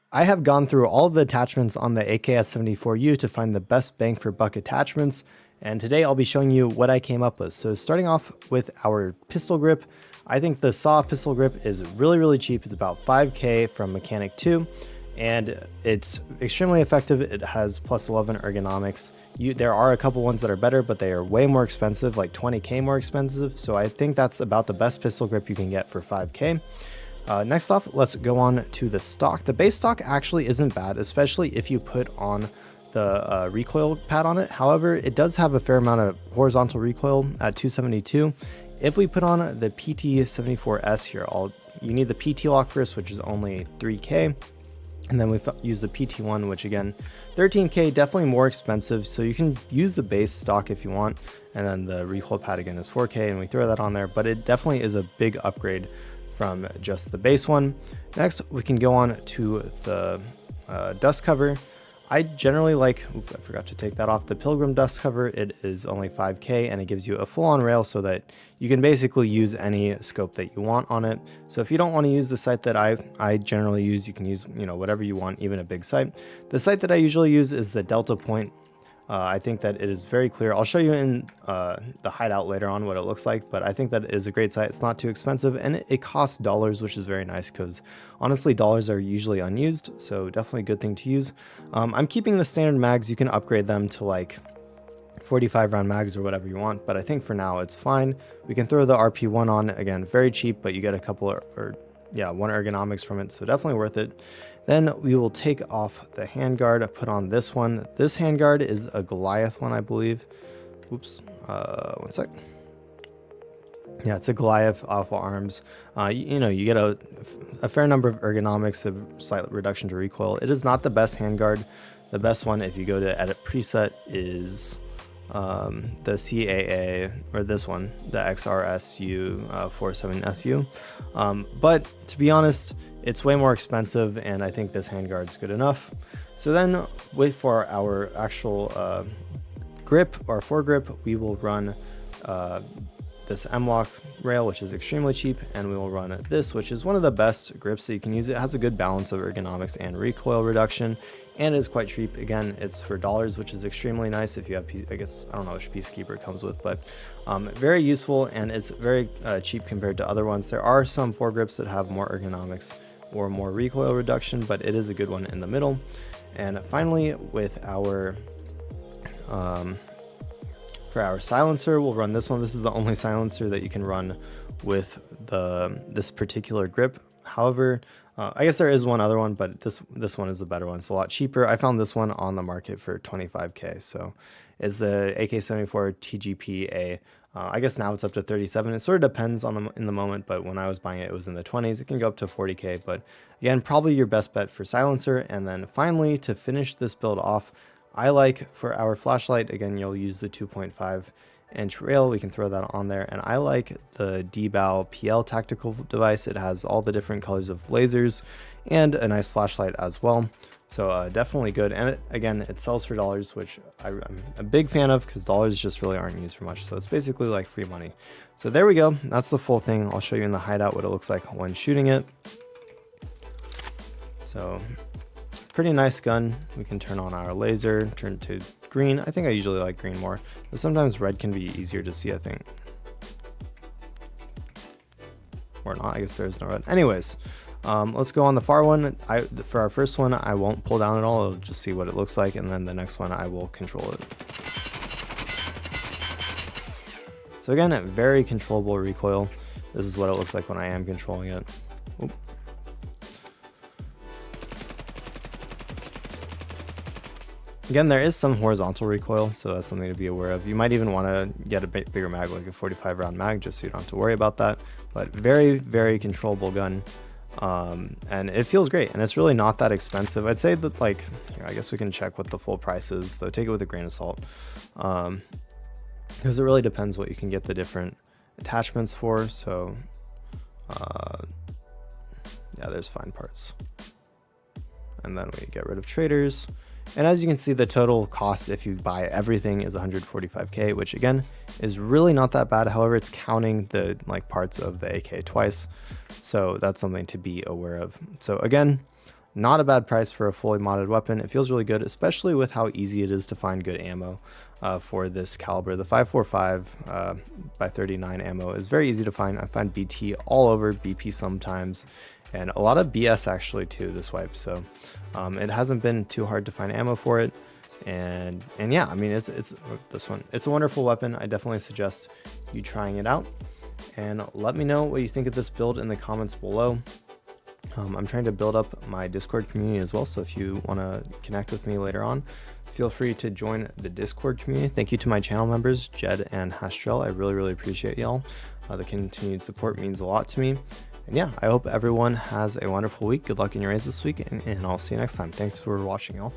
I have gone through all of the attachments on the AKS-74U to find the best bang for buck attachments, and today I'll be showing you what I came up with. So starting off with our pistol grip, I think the SAW pistol grip is really cheap. It's about 5K from Mechanic 2, and it's extremely effective. It has plus 11 ergonomics. There are a couple ones that are better, but they are way more expensive, like 20K more expensive. So I think that's about the best pistol grip you can get for 5K. Next off, let's go on to the stock. The base stock actually isn't bad, especially if you put on the recoil pad on it. However, it does have a fair amount of horizontal recoil at 272. If we put on the PT-74S here, you need the PT lock first, which is only 3K. And then we use the PT1, which again, 13K, definitely more expensive. So you can use the base stock if you want. And then the recoil pad again is 4K, and we throw that on there, but it definitely is a big upgrade from just the base one. Next, we can go on to the dust cover. I generally like, I forgot to take that off, the Pilgrim dust cover. It is only 5K, and it gives you a full-on rail so that you can basically use any scope that you want on it. So if you don't want to use the sight that I generally use, you can use whatever you want, even a big sight. The sight that I usually use is the Delta Point. I think that it is very clear. I'll show you in the hideout later on what it looks like, but I think that it is a great sight. It's not too expensive, and it costs dollars, which is very nice because honestly, dollars are usually unused, so definitely a good thing to use. I'm keeping the standard mags. You can upgrade them to like 45 round mags or whatever you want, but I think for now it's fine. We can throw the RP1 on, again, very cheap, but you get a couple one ergonomics from it, so definitely worth it. Then we will take off the handguard, put on this one. This handguard is a Goliath one, I believe. Oops, one sec. Yeah, it's a Goliath alpha arms. You get a fair number of ergonomics, a slight reduction to recoil. It is not the best handguard. The best one, if you go to edit preset, is the CAA, or this one, the XRSU 47SU. But to be honest, it's way more expensive, and I think this handguard's good enough. So then wait for our actual grip or foregrip. We will run this M-Lock rail, which is extremely cheap, and we will run this, which is one of the best grips that you can use. It has a good balance of ergonomics and recoil reduction, and is quite cheap. Again, it's for dollars, which is extremely nice if you have, I guess, I don't know which Peacekeeper it comes with, but very useful, and it's very cheap compared to other ones. There are some foregrips that have more ergonomics or more recoil reduction, but it is a good one in the middle. And finally, with our for our silencer, we'll run this one. This is the only silencer that you can run with this particular grip. However, I guess there is one other one, but this one is the better one. It's a lot cheaper. I found this one on the market for 25K. So it's the AK-74 TGP-A. I guess now it's up to 37. It sort of depends on in the moment, but when I was buying it, it was in the 20s. It can go up to 40K, but again, probably your best bet for silencer. And then finally, to finish this build off, I like for our flashlight, again, you'll use the 2.5-inch rail. We can throw that on there. And I like the D-Bow PL tactical device. It has all the different colors of lasers and a nice flashlight as well. So definitely good. And again, it sells for dollars, which I'm a big fan of because dollars just really aren't used for much. So it's basically like free money. So there we go. That's the full thing. I'll show you in the hideout what it looks like when shooting it. So pretty nice gun. We can turn on our laser, turn to green. I think I usually like green more, but sometimes red can be easier to see, I think. Or not, I guess there's no red. Anyways, let's go on the far one. For our first one, I won't pull down at all. I'll just see what it looks like, and then the next one I will control it. So again, very controllable recoil. This is what it looks like when I am controlling it. Oop. Again, there is some horizontal recoil, so that's something to be aware of. You might even want to get a bigger mag, like a 45 round mag, just so you don't have to worry about that. But very controllable gun. And it feels great, and it's really not that expensive. I'd say that, like, here, I guess we can check what the full price is, though take it with a grain of salt, because it really depends what you can get the different attachments for. So yeah, there's fine parts, and then we get rid of traders. And as you can see, the total cost if you buy everything is 145K, which again is really not that bad. However, it's counting the parts of the AK twice, so that's something to be aware of. So again, not a bad price for a fully modded weapon. It feels really good, especially with how easy it is to find good ammo for this caliber. The 545 by 39 ammo is very easy to find. I find BT all over, BP sometimes, and a lot of BS actually too this wipe. So it hasn't been too hard to find ammo for it. And yeah, I mean, it's this one. It's a wonderful weapon. I definitely suggest you trying it out. And let me know what you think of this build in the comments below. I'm trying to build up my Discord community as well, so if you want to connect with me later on, feel free to join the Discord community. Thank you to my channel members, Jed and Hastrel. I really appreciate y'all. The continued support means a lot to me. And yeah, I hope everyone has a wonderful week. Good luck in your raids this week, and I'll see you next time. Thanks for watching, y'all.